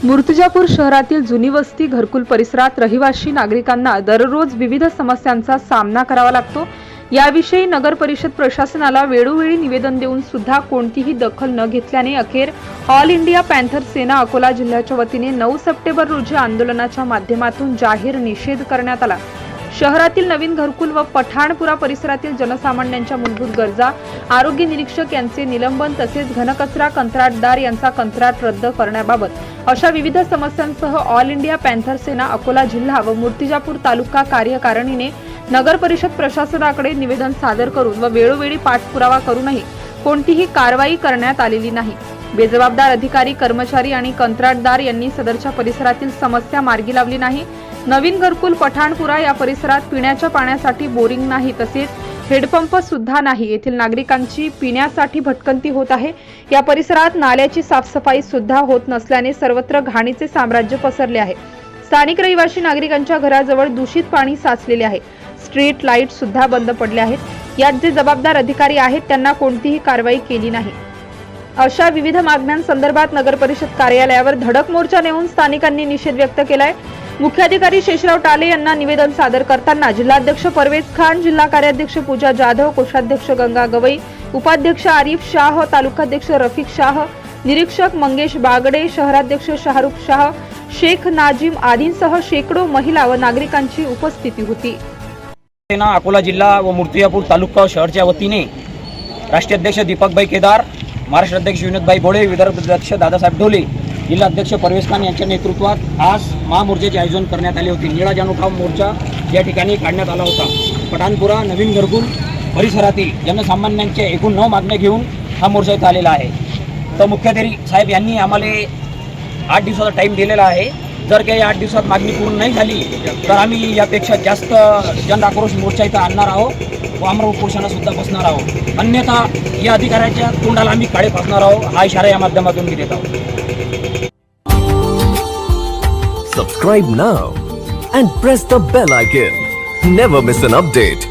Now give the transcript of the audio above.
मूर्तिजापूर शहरातील जुनी वस्ती घरकुल परिसरात रहिवासी नागरिकांना दररोज विविध समस्यांचा सामना करावा लागतो। याविषयी नगर परिषद प्रशासनाला वेळोवेळी निवेदन देऊन सुद्धा कोणतीही दखल न घेतल्याने अखेर ऑल इंडिया पॅन्थर सेना अकोला जिल्ह्याच्या वतीने 9 सप्टेंबर रोजी आंदोलनाच्या माध्यमातून जाहीर निषेध करण्यात आला। शहरातील नवीन घरकुल व पठाणपुरा परिसरातील जनसामान्यांच्या मूलभूत गरजा, आरोग्य निरीक्षक यांचे निलंबन तसेच घनकचरा कंत्राटदार यांचा कंत्राट रद्द करण्याबाबत अशा विविध समस्यांसह ऑल इंडिया पॅन्थर सेना अकोला जिल्हा व मूर्तिजापूर तालुका कार्यकारिणीने नगर परिषद प्रशासनाकडे निवेदन सादर करून व वेळोवेळी पाठपुरावा करूनही कोणतीही कारवाई करण्यात आलेली नाही। बेजबाबदार अधिकारी, कर्मचारी आणि कंत्राटदार यांनी सदरच्या परिसरातील समस्या मार्गी लावली नाही। नवीन घरकुल पठाणपुरा या परिसरात पिण्याच्या पाण्यासाठी बोरिंग नाही तसेच हेडपंप सुद्धा नाही। येथील नागरिकांची पिण्यासाठी भटकंती होत आहे। या परिसरात नाल्याची साफसफाई सुद्धा होत नसल्याने सर्वत्र घाणीचे साम्राज्य पसरले आहे। स्थानिक रहिवासी नागरिकांच्या घराजवळ दूषित पाणी साचलेले आहे। स्ट्रीट लाईट सुद्धा बंद पडले आहेत। यात जे जबाबदार अधिकारी आहेत त्यांना कोणतीही कारवाई केली नाही। अशा विविध मागण्यांसंदर्भात नगर परिषद कार्यालयावर धडक मोर्चा नेऊन स्थानिकांनी निषेध व्यक्त केलाय। मुख्याधिकारी शेषराव टाले यांना निवेदन सादर करताना जिल्हाध्यक्ष परवेज खान, जिल्हा कार्याध्यक्ष पूजा जाधव, कोषाध्यक्ष गंगा गवई, उपाध्यक्ष आरिफ शाह, तालुकाध्यक्ष रफिक शाह, निरीक्षक मंगेश बागडे, शहराध्यक्ष शाहरुख शाह, शेख नाजिम आदींसह शेकडो महिला व नागरिकांची उपस्थिती होती। सेना अकोला जिल्हा व मूर्तिजापूर तालुका शहरच्या वतीने राष्ट्रीय अध्यक्ष दीपकभाई केदार, महाराष्ट्र अध्यक्ष विनोदभाई बोळे, विदर्भ अध्यक्ष दादासाहेब ढोले, जिल्हा अध्यक्ष परवेज खान यांच्या नेतृत्वात आज महामोर्चाचे आयोजन करण्यात आले होते। निळा जानोठा मोर्चा या ठिकाणी काढण्यात आला होता। पठाणपुरा नवीन घरकुल परिसरातील जनसामान्यांच्या एकूण 9 मागण्या घेऊन हा मोर्चा इथं आलेला आहे। तर मुख्याधिकारी साहेब यांनी आम्हाला 8 दिवसाचा टाईम दिलेला आहे। जर काही 8 दिवसात मागणी पूर्ण नाही झाली तर आम्ही यापेक्षा जास्त जनआक्रोश मोर्चा इथं आणणार आहोत व आमरण उपोषणाला सुद्धा बसणार आहोत। अन्यथा या अधिकाऱ्याच्या तोंडाला आम्ही काळे फासणार आहोत, हा इशारा या माध्यमातून मी देत आहोत। Subscribe now and press the bell icon. Never miss an update.